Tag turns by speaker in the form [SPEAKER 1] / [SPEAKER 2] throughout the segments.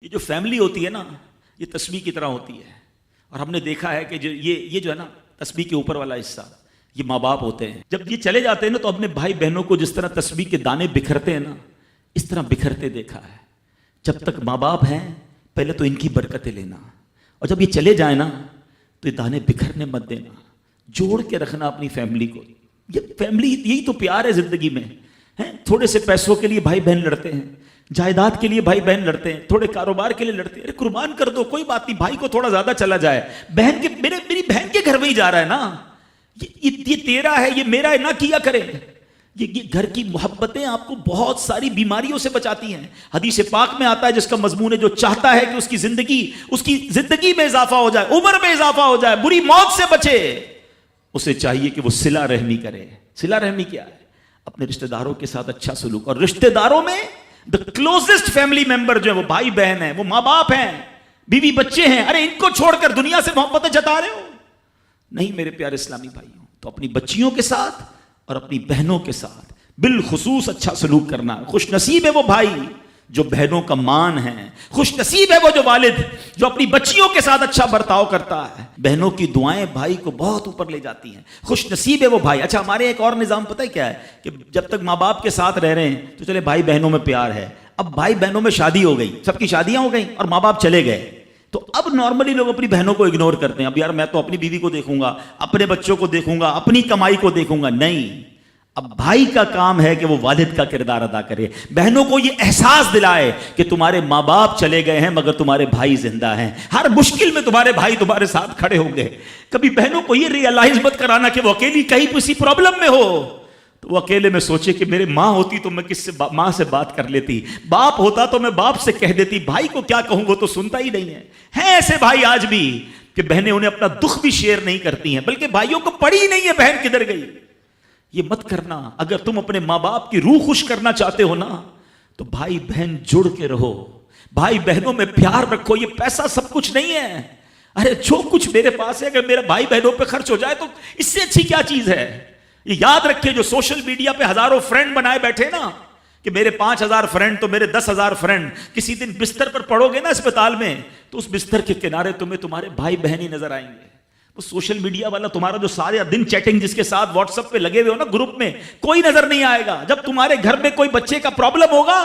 [SPEAKER 1] یہ جو فیملی ہوتی ہے نا، یہ تسبیح کی طرح ہوتی ہے. اور ہم نے دیکھا ہے کہ یہ جو ہے نا تسبیح کے اوپر والا حصہ، یہ ماں باپ ہوتے ہیں. جب یہ چلے جاتے ہیں نا تو اپنے بھائی بہنوں کو جس طرح تسبیح کے دانے بکھرتے ہیں نا، اس طرح بکھرتے دیکھا ہے. جب تک ماں باپ ہیں پہلے تو ان کی برکتیں لینا، اور جب یہ چلے جائیں نا تو یہ دانے بکھرنے مت دینا، جوڑ کے رکھنا اپنی فیملی کو. یہ فیملی یہی تو پیار ہے زندگی میں. تھوڑے سے پیسوں کے لیے بھائی بہن لڑتے ہیں، جائیداد کے لیے بھائی بہن لڑتے ہیں، تھوڑے کاروبار کے لیے لڑتے ہیں. ارے قربان کر دو، کوئی بات نہیں، بھائی کو تھوڑا زیادہ چلا جائے، بہن کے میری بہن کے گھر میں ہی جا رہا ہے نا، یہ تیرا ہے، یہ میرا ہے، نہ کیا کرے. یہ گھر کی محبتیں آپ کو بہت ساری بیماریوں سے بچاتی ہیں. حدیث پاک میں آتا ہے جس کا مضمون ہے جو چاہتا ہے کہ اس کی زندگی میں اضافہ ہو جائے، عمر میں اضافہ ہو جائے، بری موت سے بچے، اسے چاہیے کہ وہ صلہ رحمی کرے. صلہ رحمی کیا ہے؟ اپنے رشتہ داروں کے ساتھ اچھا سلوک. اور رشتہ داروں میں the closest family member جو ہے وہ بھائی بہن ہیں، وہ ماں باپ ہیں، بیوی بچے ہیں. ارے ان کو چھوڑ کر دنیا سے محبتیں جتا رہے ہو؟ نہیں میرے پیارے اسلامی بھائیوں. تو اپنی بچیوں کے ساتھ اور اپنی بہنوں کے ساتھ بالخصوص اچھا سلوک کرنا. خوش نصیب ہے وہ بھائی جو بہنوں کا مان ہے، خوش نصیب ہے وہ جو والد جو اپنی بچیوں کے ساتھ اچھا برتاؤ کرتا ہے. بہنوں کی دعائیں بھائی کو بہت اوپر لے جاتی ہیں. خوش نصیب ہے وہ بھائی. اچھا ہمارے ایک اور نظام پتہ ہے کیا ہے کہ جب تک ماں باپ کے ساتھ رہ رہے ہیں تو چلے بھائی بہنوں میں پیار ہے. اب بھائی بہنوں میں شادی ہو گئی، سب کی شادیاں ہو گئیں اور ماں باپ چلے گئے، تو اب نارملی لوگ اپنی بہنوں کو اگنور کرتے ہیں. اب یار میں تو اپنی بیوی کو دیکھوں گا، اپنے بچوں کو دیکھوں گا، اپنی کمائی کو دیکھوں گا. نہیں، اب بھائی کا کام ہے کہ وہ والد کا کردار ادا کرے. بہنوں کو یہ احساس دلائے کہ تمہارے ماں باپ چلے گئے ہیں مگر تمہارے بھائی زندہ ہیں، ہر مشکل میں تمہارے بھائی تمہارے ساتھ کھڑے ہوں گے. کبھی بہنوں کو یہ ریئلائز مت کرانا کہ وہ اکیلی کہیں کسی پرابلم میں ہو تو وہ اکیلے میں سوچے کہ میرے ماں ہوتی تو میں ماں سے بات کر لیتی، باپ ہوتا تو میں باپ سے کہہ دیتی، بھائی کو کیا کہوں وہ تو سنتا ہی نہیں ہے. ہیں ایسے بھائی آج بھی کہ بہنیں انہیں اپنا دکھ بھی شیئر نہیں کرتی ہیں، بلکہ بھائیوں کو پڑی ہی نہیں ہے بہن کدھر گئی. یہ مت کرنا. اگر تم اپنے ماں باپ کی روح خوش کرنا چاہتے ہو نا تو بھائی بہن جڑ کے رہو، بھائی بہنوں میں پیار رکھو. یہ پیسہ سب کچھ نہیں ہے. ارے جو کچھ میرے پاس ہے اگر میرا بھائی بہنوں پہ خرچ ہو جائے تو اس سے اچھی کیا چیز ہے. یہ یاد رکھے جو سوشل میڈیا پہ ہزاروں فرینڈ بنائے بیٹھے نا کہ میرے 5,000 فرینڈ تو میرے 10,000 فرینڈ، کسی دن بستر پر پڑو گے نا اسپتال میں تو اس بستر کے کنارے تمہیں تمہارے بھائی بہن ہی نظر آئیں گے. وہ سوشل میڈیا والا تمہارا جو سارے دن چیٹنگ جس کے ساتھ واٹس ایپ پہ لگے ہوئے ہو نا گروپ میں، کوئی نظر نہیں آئے گا. جب تمہارے گھر میں کوئی بچے کا پرابلم ہوگا،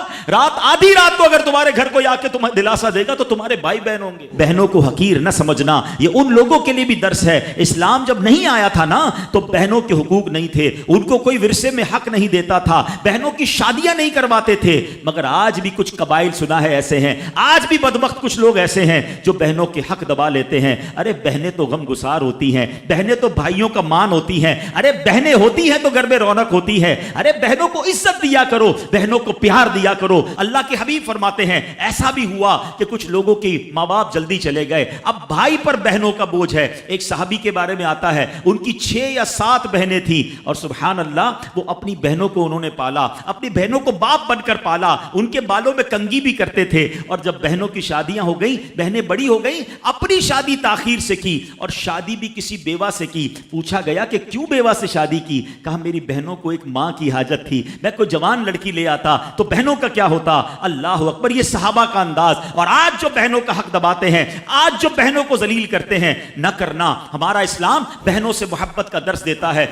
[SPEAKER 1] آدھی رات کو اگر تمہارے گھر کوئی آ کے تمہیں دلاسا دے گا تو تمہارے بھائی بہن ہوں گے. بہنوں کو حقیر نہ سمجھنا، یہ ان لوگوں کے لیے بھی درس ہے. اسلام جب نہیں آیا تھا نا تو بہنوں کے حقوق نہیں تھے، ان کو کوئی ورثے میں حق نہیں دیتا تھا، بہنوں کی شادیاں نہیں کرواتے تھے. مگر آج بھی کچھ قبائل سنا ہے ایسے ہیں، آج بھی بدبخت کچھ لوگ ایسے ہیں جو بہنوں کے حق دبا لیتے ہیں. ارے بہنیں تو غم گسار ہوتی ہیں، بہنیں تو بھائیوں کا مان ہوتی ہیں. ارے بہنیں ہوتی ہیں تو گھر میں رونق ہوتی ہے. ارے بہنوں کو عزت دیا کرو، بہنوں کو پیار دیا کرو. اللہ کے حبیب فرماتے ہیں ایسا بھی ہوا کہ کچھ لوگوں کی ماں باپ جلدی چلے گئے، اب بھائی پر بہنوں کا بوجھ ہے. ایک صحابی کے بارے میں آتا ہے ان کی 6 یا 7 بہنیں تھیں اور سبحان اللہ وہ اپنی بہنوں کو انہوں نے پالا، اپنی بہنوں کو باپ بن کر پالا. ان کے بالوں میں کنگھی بھی کرتے تھے. اور جب بہنوں کی شادیاں ہو گئیں، بہنیں بڑی ہو گئیں، اپنی شادی تاخیر سے کی اور شادی بھی کسی بیوہ سے کی. پوچھا گیا کہ کیوں بیوہ سے شادی کی؟ کہا میری بہنوں کو ایک ماں کی حاجت تھی، میں کوئی جوان لڑکی لے آتا تو بہنوں کا کیا ہوتا. اللہ اکبر. یہ صحابہ کا انداز. اور آج جو بہنوں کا حق دباتے ہیں، آج جو بہنوں کو ذلیل کرتے ہیں، نہ کرنا. ہمارا اسلام بہنوں سے محبت کا درس دیتا ہے.